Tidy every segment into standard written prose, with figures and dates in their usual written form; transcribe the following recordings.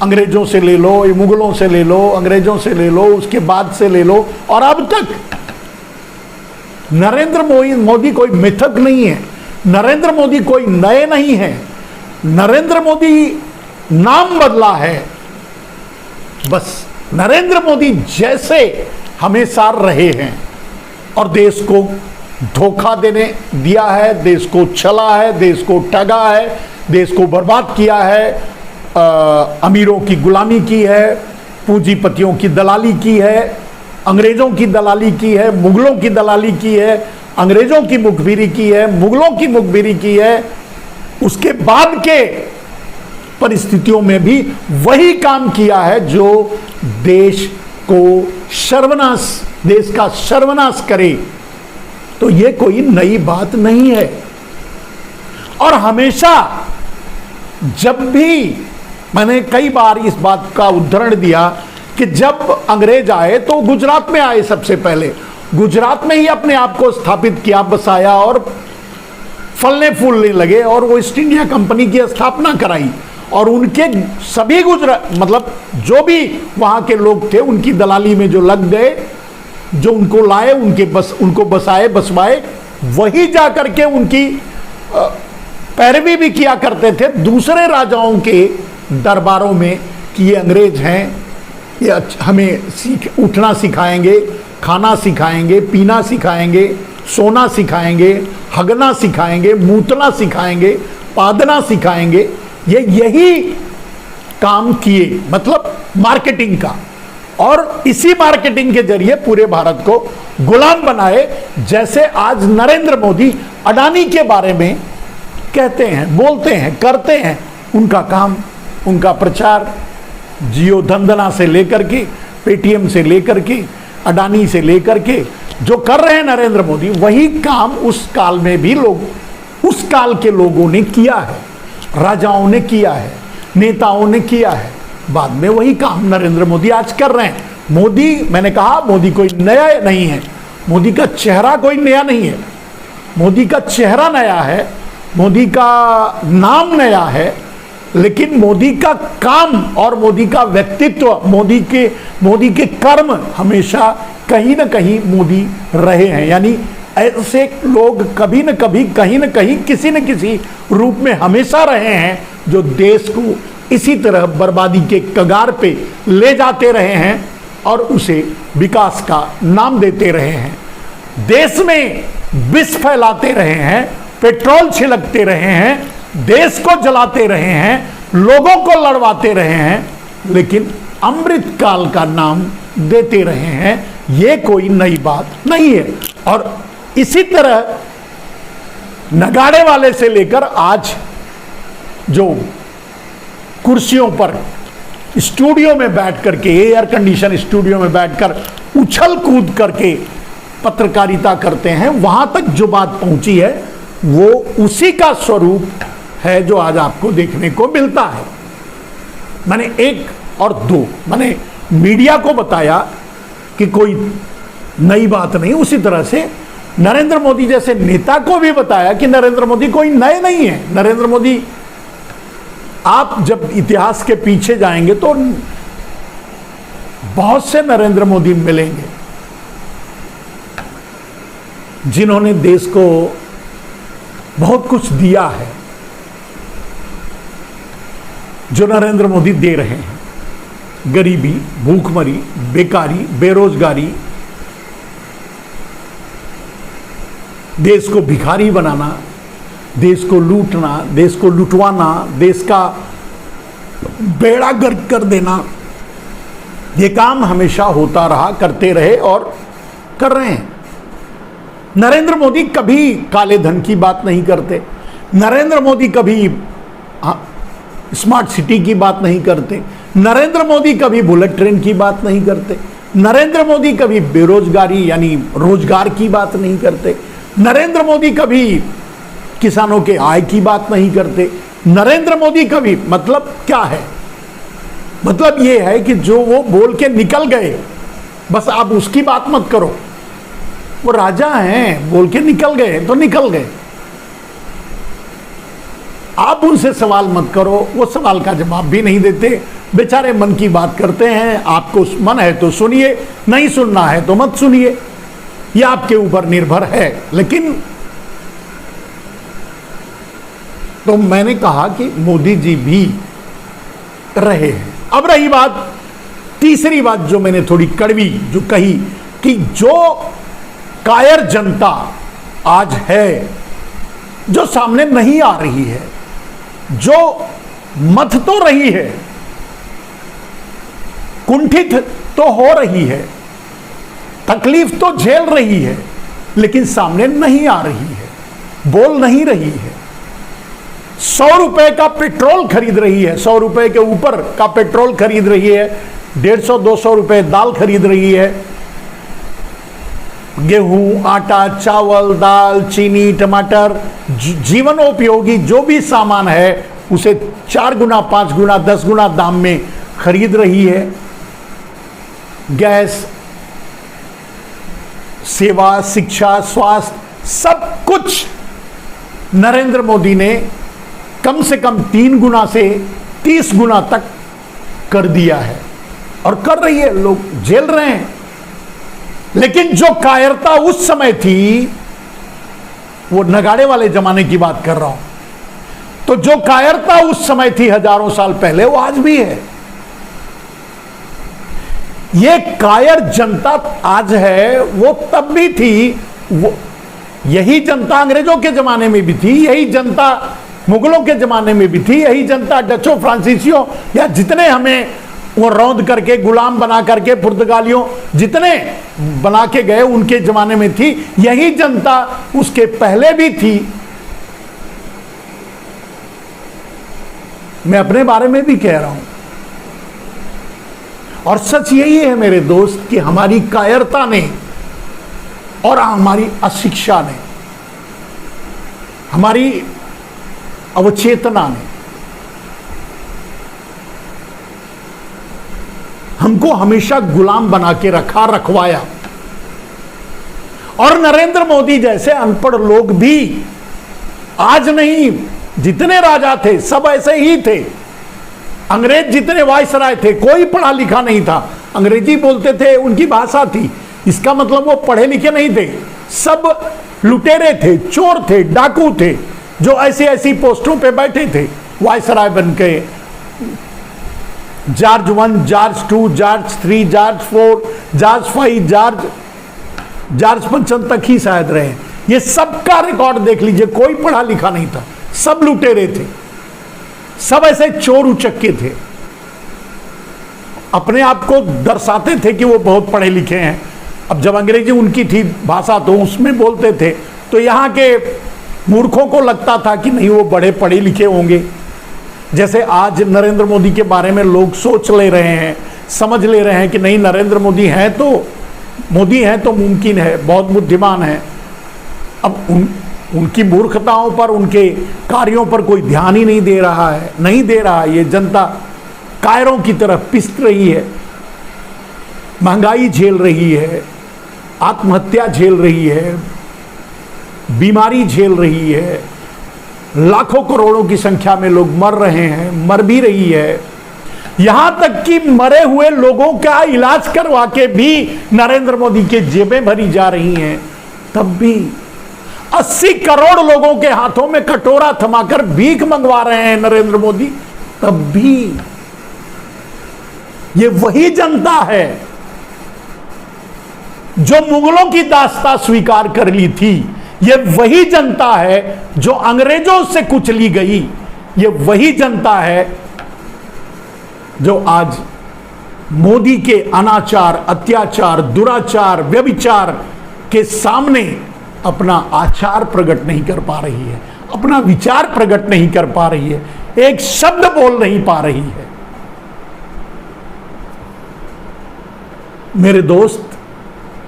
अंग्रेजों से ले लो, मुगलों से ले लो, अंग्रेजों से ले लो, उसके बाद से ले लो, और अब तक नरेंद्र मोदी कोई मिथक नहीं है, नरेंद्र मोदी कोई नए नहीं है। नरेंद्र मोदी नाम बदला है, बस नरेंद्र मोदी जैसे हमेशा रहे हैं और देश को धोखा देने दिया है, देश को छला है, देश को ठगा है, देश को बर्बाद किया है, अमीरों की गुलामी की है, पूंजीपतियों की दलाली की है, अंग्रेजों की दलाली की है, मुगलों की दलाली की है, अंग्रेजों की मुखबिरी की है, मुगलों की मुखबिरी की है। उसके बाद के परिस्थितियों में भी वही काम किया है जो देश को सर्वनाश, देश का सर्वनाश करे। तो ये कोई नई बात नहीं है। और हमेशा जब भी मैंने कई बार इस बात का उदाहरण दिया कि जब अंग्रेज आए तो गुजरात में आए, सबसे पहले गुजरात में ही अपने आप को स्थापित किया, बसाया और फलने फूलने लगे और वो ईस्ट इंडिया कंपनी की स्थापना कराई। और उनके सभी मतलब जो भी वहां के लोग थे उनकी दलाली में जो लग गए, जो उनको लाए, उनको बसाए बसवाए, वही जाकर के उनकी पैरवी भी किया करते थे दूसरे राजाओं के दरबारों में कि ये अंग्रेज हैं, ये हमें उठना सिखाएंगे, खाना सिखाएंगे, पीना सिखाएंगे, सोना सिखाएंगे, हगना सिखाएंगे, मूतना सिखाएंगे, पादना सिखाएंगे। ये यही काम किए, मतलब मार्केटिंग का, और इसी मार्केटिंग के जरिए पूरे भारत को गुलाम बनाए। जैसे आज नरेंद्र मोदी अडानी के बारे में कहते हैं, बोलते हैं, करते हैं, उनका काम, उनका प्रचार, जियो धंधना से लेकर के, पेटीएम से लेकर के, अडानी से लेकर के जो कर रहे हैं नरेंद्र मोदी, वही काम उस काल में भी उस काल के लोगों ने किया है, राजाओं ने किया है, नेताओं ने किया है। बाद में वही काम नरेंद्र मोदी आज कर रहे हैं। मोदी, मैंने कहा मोदी कोई नया नहीं है, मोदी का चेहरा कोई नया नहीं है, मोदी का चेहरा नया है, मोदी का नाम नया है, लेकिन मोदी का काम और मोदी का व्यक्तित्व, मोदी के कर्म हमेशा कहीं न कहीं मोदी रहे हैं। यानी ऐसे लोग कभी न कभी, कहीं न कहीं, किसी न किसी रूप में हमेशा रहे हैं जो देश को इसी तरह बर्बादी के कगार पे ले जाते रहे हैं और उसे विकास का नाम देते रहे हैं, देश में विष फैलाते रहे हैं, पेट्रोल छिड़कते रहे हैं, देश को जलाते रहे हैं, लोगों को लड़वाते रहे हैं, लेकिन अमृत काल का नाम देते रहे हैं। ये कोई नई बात नहीं है। और इसी तरह नगाड़े वाले से लेकर आज जो कुर्सियों पर स्टूडियो में बैठ करके, एयर कंडीशन स्टूडियो में बैठकर उछल कूद करके पत्रकारिता करते हैं, वहां तक जो बात पहुंची है वो उसी का स्वरूप है जो आज आपको देखने को मिलता है। मैंने एक और दो, मैंने मीडिया को बताया कि कोई नई बात नहीं, उसी तरह से नरेंद्र मोदी जैसे नेता को भी बताया कि नरेंद्र मोदी कोई नए नहीं है। नरेंद्र मोदी, आप जब इतिहास के पीछे जाएंगे तो बहुत से नरेंद्र मोदी मिलेंगे जिन्होंने देश को बहुत कुछ दिया है, जो नरेंद्र मोदी दे रहे हैं। गरीबी, भूखमरी, बेकारी, बेरोजगारी, देश को भिखारी बनाना, देश को लूटना, देश को लुटवाना, देश का बेड़ा गर्क कर देना, ये काम हमेशा होता रहा, करते रहे और कर रहे हैं। नरेंद्र मोदी कभी काले धन की बात नहीं करते, नरेंद्र मोदी कभी स्मार्ट सिटी की बात नहीं करते, नरेंद्र मोदी कभी बुलेट ट्रेन की बात नहीं करते, नरेंद्र मोदी कभी बेरोजगारी यानी रोजगार की बात नहीं करते, नरेंद्र मोदी कभी किसानों के आय की बात नहीं करते, नरेंद्र मोदी कभी, मतलब क्या है, मतलब ये है कि जो वो बोल के निकल गए, बस आप उसकी बात मत करो। वो राजा हैं, बोल के निकल गए तो निकल गए, आप उनसे सवाल मत करो, वो सवाल का जवाब भी नहीं देते, बेचारे मन की बात करते हैं। आपको मन है तो सुनिए, नहीं सुनना है तो मत सुनिए, यह आपके ऊपर निर्भर है। लेकिन तो मैंने कहा कि मोदी जी भी रहे हैं। अब रही बात, तीसरी बात जो मैंने थोड़ी कड़वी जो कही कि जो कायर जनता आज है, जो सामने नहीं आ रही है, जो मथ तो रही है, कुंठित तो हो रही है, तकलीफ तो झेल रही है, लेकिन सामने नहीं आ रही है, बोल नहीं रही है। 100 रुपए का पेट्रोल खरीद रही है, 100 रुपए के ऊपर का पेट्रोल खरीद रही है, 150-200 रुपए दाल खरीद रही है, गेहूं, आटा, चावल, दाल, चीनी, टमाटर, जीवनोपयोगी जो भी सामान है उसे 4 गुना, 5 गुना, 10 गुना दाम में खरीद रही है। गैस, सेवा, शिक्षा, स्वास्थ्य, सब कुछ नरेंद्र मोदी ने कम से कम 3 गुना से 30 गुना तक कर दिया है और कर रही है, लोग झेल रहे हैं। लेकिन जो कायरता उस समय थी, वो नगाड़े वाले जमाने की बात कर रहा हूं, तो जो कायरता उस समय थी हजारों साल पहले, वो आज भी है। ये कायर जनता आज है, वो तब भी थी। वो यही जनता अंग्रेजों के जमाने में भी थी, यही जनता मुगलों के जमाने में भी थी, यही जनता डचों, फ्रांसीसियों या जितने हमें वो रौंद करके, गुलाम बना करके, पुर्तगालियों जितने बना के गए उनके जमाने में थी। यही जनता उसके पहले भी थी। मैं अपने बारे में भी कह रहा हूं। और सच यही है मेरे दोस्त कि हमारी कायरता ने और हमारी अशिक्षा ने, हमारी अवचेतना ने हमको हमेशा गुलाम बना के रखवाया। और नरेंद्र मोदी जैसे अनपढ़ लोग भी आज नहीं, जितने राजा थे सब ऐसे ही थे। अंग्रेज जितने वायसराय थे, कोई पढ़ा लिखा नहीं था, अंग्रेजी बोलते थे, उनकी भाषा थी। इसका मतलब वो पढ़े लिखे नहीं थे, सब लुटेरे थे, चोर थे, डाकू थे, जो ऐसी ऐसी पोस्टों पे बैठे थे वायसराय बन के। George 1, George 2, George 3, George 4, George 5, George 5 तक ही शायद रहे। ये सबका रिकॉर्ड देख लीजिए, कोई पढ़ा लिखा नहीं था, सब लुटेरे थे, सब ऐसे चोर उचक्के थे। अपने आप को दर्शाते थे कि वो बहुत पढ़े लिखे हैं। अब जब अंग्रेजी उनकी थी भाषा तो उसमें बोलते थे, तो यहाँ के मूर्खों को लगता था कि नहीं वो बड़े पढ़े लिखे होंगे। जैसे आज नरेंद्र मोदी के बारे में लोग सोच ले रहे हैं, समझ ले रहे हैं कि नहीं नरेंद्र मोदी हैं तो मुमकिन है, बहुत बुद्धिमान है। अब उनकी मूर्खताओं पर, उनके कार्यों पर कोई ध्यान ही नहीं दे रहा है, नहीं दे रहा है। ये जनता कायरों की तरफ पिस रही है, महंगाई झेल रही है, आत्महत्या झेल रही है, बीमारी झेल रही है, लाखों करोड़ों की संख्या में लोग मर रहे हैं, मर भी रही है। यहां तक कि मरे हुए लोगों का इलाज करवा के भी नरेंद्र मोदी की जेबें भरी जा रही हैं। तब भी 80 करोड़ लोगों के हाथों में कटोरा थमाकर भीख मंगवा रहे हैं नरेंद्र मोदी। तब भी ये वही जनता है जो मुगलों की दास्तां स्वीकार कर ली थी। ये वही जनता है जो अंग्रेजों से कुचली गई। ये वही जनता है जो आज मोदी के अनाचार, अत्याचार, दुराचार, व्यभिचार के सामने अपना आचार प्रकट नहीं कर पा रही है, अपना विचार प्रकट नहीं कर पा रही है, एक शब्द बोल नहीं पा रही है। मेरे दोस्त,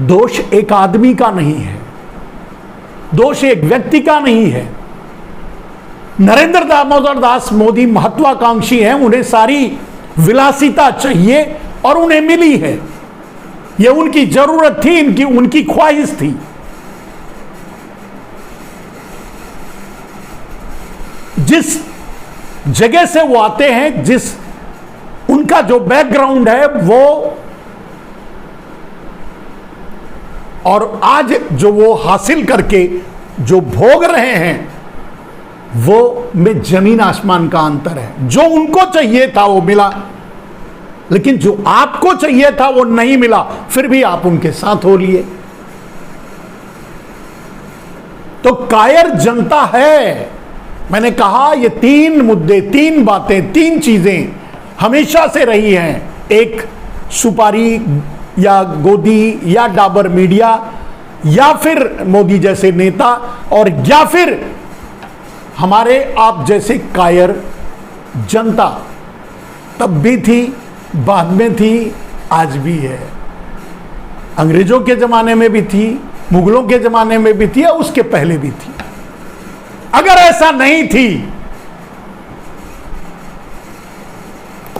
दोष एक आदमी का नहीं है, दोष एक व्यक्ति का नहीं है। नरेंद्र दामोदर दास मोदी महत्वाकांक्षी हैं, उन्हें सारी विलासिता चाहिए और उन्हें मिली है। यह उनकी जरूरत थी, उनकी ख्वाहिश थी। जिस जगह से वो आते हैं, जिस उन उनका जो बैकग्राउंड है वो, और आज जो वो हासिल करके जो भोग रहे हैं, वो में जमीन आसमान का अंतर है। जो उनको चाहिए था वो मिला, लेकिन जो आपको चाहिए था वो नहीं मिला, फिर भी आप उनके साथ हो लिए। तो कायर जनता है। मैंने कहा ये तीन मुद्दे, तीन बातें, तीन चीजें हमेशा से रही हैं। एक सुपारी या गोदी या डाबर मीडिया या फिर मोदी जैसे नेता, और या फिर हमारे आप जैसे कायर जनता। तब भी थी, बाद में थी, आज भी है। अंग्रेजों के जमाने में भी थी, मुगलों के जमाने में भी थी, और उसके पहले भी थी। अगर ऐसा नहीं थी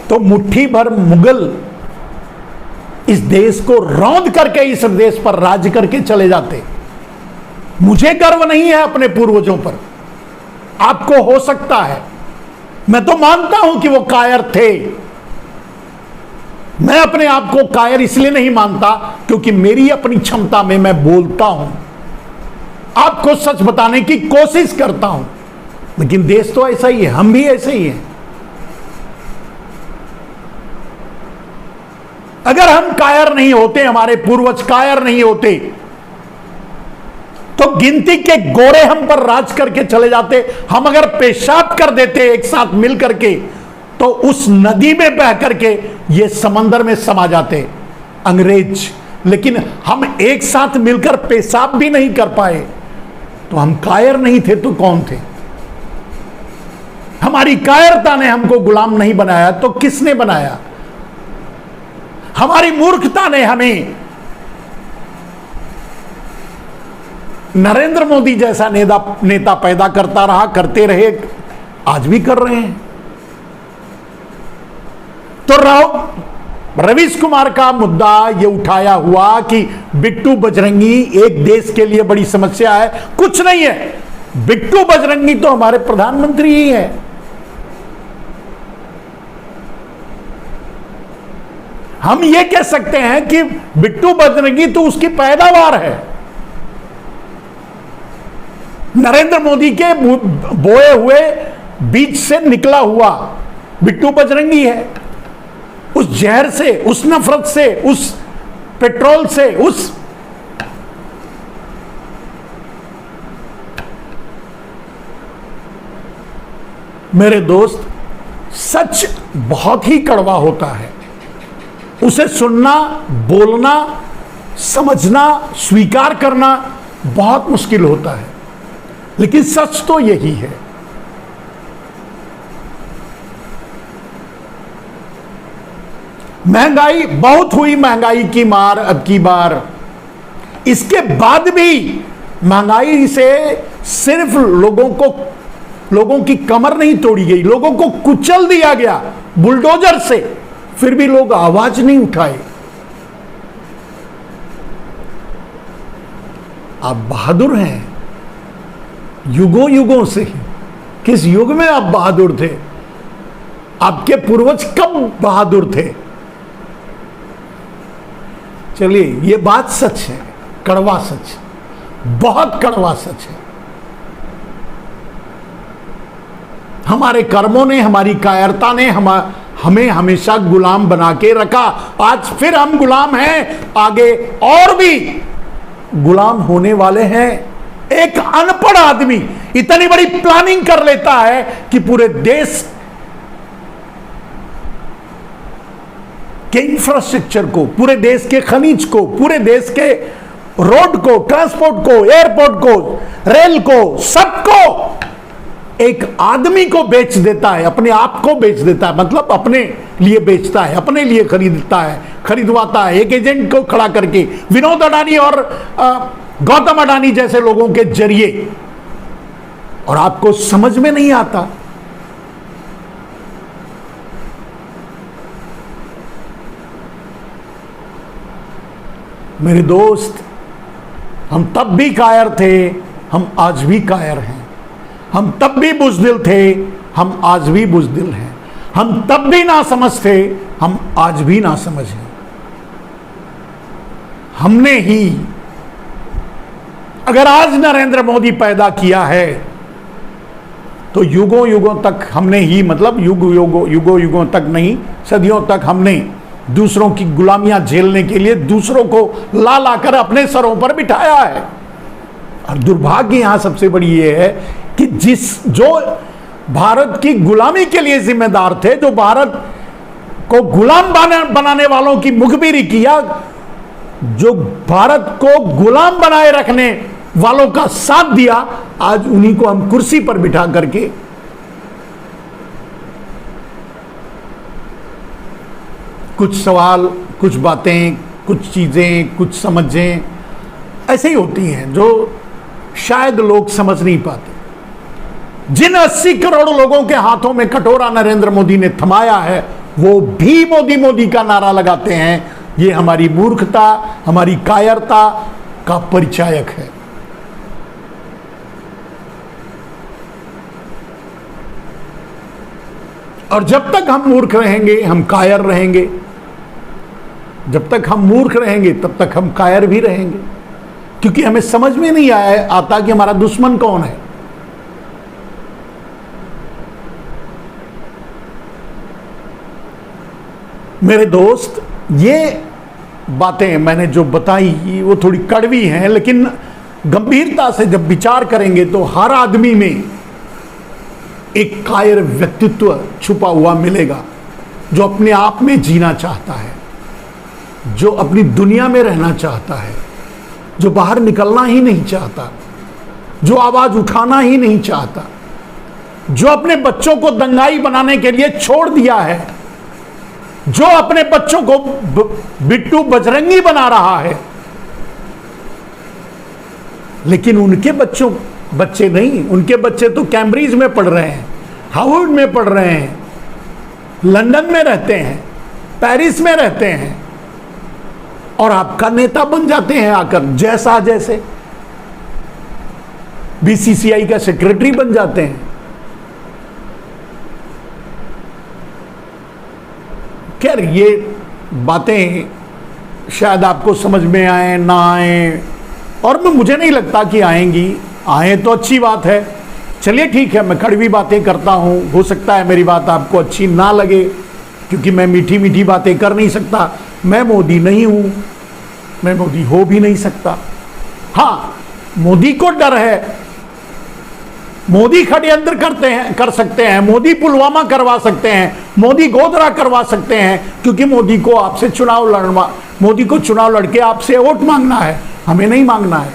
तो मुट्ठी भर मुगल इस देश को रौंद करके इस देश पर राज करके चले जाते। मुझे गर्व नहीं है अपने पूर्वजों पर, आपको हो सकता है। मैं तो मानता हूं कि वो कायर थे। मैं अपने आप को कायर इसलिए नहीं मानता क्योंकि मेरी अपनी क्षमता में मैं बोलता हूं, आपको सच बताने की कोशिश करता हूं। लेकिन देश तो ऐसा ही है, हम भी ऐसे ही हैं। अगर हम कायर नहीं होते, हमारे पूर्वज कायर नहीं होते, तो गिनती के गोरे हम पर राज करके चले जाते। हम अगर पेशाब कर देते एक साथ मिल करके, तो उस नदी में बह करके ये समंदर में समा जाते अंग्रेज। लेकिन हम एक साथ मिलकर पेशाब भी नहीं कर पाए, तो हम कायर नहीं थे तो कौन थे? हमारी कायरता ने हमको गुलाम नहीं बनाया तो किसने बनाया? हमारी मूर्खता ने हमें नरेंद्र मोदी जैसा नेता पैदा करता रहा, करते रहे, आज भी कर रहे हैं। तो रवीश कुमार का मुद्दा ये उठाया हुआ कि बिट्टू बजरंगी एक देश के लिए बड़ी समस्या है, कुछ नहीं है। बिट्टू बजरंगी तो हमारे प्रधानमंत्री ही है। हम ये कह सकते हैं कि बिट्टू बजरंगी तो उसकी पैदावार है। नरेंद्र मोदी के बोए हुए बीज से निकला हुआ बिट्टू बजरंगी है। उस जहर से, उस नफरत से, उस पेट्रोल से, उस मेरे दोस्त, सच बहुत ही कड़वा होता है। उसे सुनना, बोलना, समझना, स्वीकार करना बहुत मुश्किल होता है, लेकिन सच तो यही है। महंगाई बहुत हुई, महंगाई की मार अब की बार। इसके बाद भी महंगाई से सिर्फ लोगों की कमर नहीं तोड़ी गई, लोगों को कुचल दिया गया बुलडोजर से, फिर भी लोग आवाज नहीं उठाए। आप बहादुर हैं युगों युगों से। किस युग में आप बहादुर थे? आपके पूर्वज कब बहादुर थे? चलिए, ये बात सच है, कड़वा सच, बहुत कड़वा सच है। हमारे कर्मों ने, हमारी कायरता ने हमें हमेशा गुलाम बना के रखा। आज फिर हम गुलाम हैं, आगे और भी गुलाम होने वाले हैं। एक अनपढ़ आदमी इतनी बड़ी प्लानिंग कर लेता है कि पूरे देश के इंफ्रास्ट्रक्चर को, पूरे देश के खनिज को, पूरे देश के रोड को, ट्रांसपोर्ट को, एयरपोर्ट को, रेल को, सबको एक आदमी को बेच देता है, अपने आप को बेच देता है। मतलब अपने लिए बेचता है, अपने लिए खरीदवाता है, एक एजेंट को खड़ा करके, विनोद अडानी और गौतम अडानी जैसे लोगों के जरिए। और आपको समझ में नहीं आता। मेरे दोस्त, हम तब भी कायर थे, हम आज भी कायर हैं। हम तब भी बुज़दिल थे, हम आज भी बुज़दिल हैं। हम तब भी ना समझ थे, हम आज भी ना समझ हैं। हमने ही, अगर आज नरेंद्र मोदी पैदा किया है तो युगों युगों तक हमने ही, मतलब युगों युगों तक नहीं, सदियों तक हमने दूसरों की गुलामियां झेलने के लिए दूसरों को ला ला कर अपने सरों पर बिठाया है। और दुर्भाग्य यहां सबसे बड़ी यह है कि जो भारत की गुलामी के लिए जिम्मेदार थे, जो भारत को गुलाम बनाने वालों की मुखबिरी किया, जो भारत को गुलाम बनाए रखने वालों का साथ दिया, आज उन्हीं को हम कुर्सी पर बिठा करके कुछ सवाल, कुछ बातें, कुछ चीजें, कुछ समझें ऐसे ही होती हैं जो शायद लोग समझ नहीं पाते। जिन 80 करोड़ लोगों के हाथों में कटोरा नरेंद्र मोदी ने थमाया है, वो भी मोदी मोदी का नारा लगाते हैं। ये हमारी मूर्खता, हमारी कायरता का परिचायक है। और जब तक हम मूर्ख रहेंगे, हम कायर रहेंगे। जब तक हम मूर्ख रहेंगे तब तक हम कायर भी रहेंगे, क्योंकि हमें समझ में नहीं आता कि हमारा दुश्मन कौन है। मेरे दोस्त, ये बातें मैंने जो बताई वो थोड़ी कड़वी हैं, लेकिन गंभीरता से जब विचार करेंगे तो हर आदमी में एक कायर व्यक्तित्व छुपा हुआ मिलेगा, जो अपने आप में जीना चाहता है, जो अपनी दुनिया में रहना चाहता है, जो बाहर निकलना ही नहीं चाहता, जो आवाज उठाना ही नहीं चाहता, जो अपने बच्चों को दंगाई बनाने के लिए छोड़ दिया है, जो अपने बच्चों को बिट्टू बजरंगी बना रहा है। लेकिन उनके बच्चे नहीं, उनके बच्चे तो कैम्ब्रिज में पढ़ रहे हैं, हार्वर्ड में पढ़ रहे हैं, लंदन में रहते हैं, पेरिस में रहते हैं, और आपका नेता बन जाते हैं आकर, जैसे बीसीसीआई का सेक्रेटरी बन जाते हैं। खैर, ये बातें शायद आपको समझ में आए ना आए, और मुझे नहीं लगता कि आएंगी। आए तो अच्छी बात है। चलिए ठीक है, मैं कड़वी बातें करता हूँ, हो सकता है मेरी बात आपको अच्छी ना लगे, क्योंकि मैं मीठी मीठी बातें कर नहीं सकता। मैं मोदी नहीं हूँ, मैं मोदी हो भी नहीं सकता। हाँ, मोदी को डर है, मोदी षड्यंत्र कर सकते हैं, मोदी पुलवामा करवा सकते हैं, मोदी गोधरा करवा सकते हैं, क्योंकि मोदी को चुनाव लड़के आपसे वोट मांगना है, हमें नहीं मांगना है।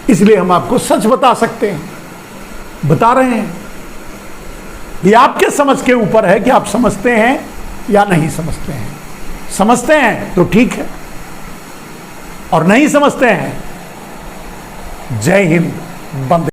इसलिए हम आपको सच बता सकते हैं, बता रहे हैं। ये आपके समझ के ऊपर है कि आप समझते हैं या नहीं समझते हैं। समझते हैं तो ठीक है, और नहीं समझते हैं, जय हिंद, बंदे।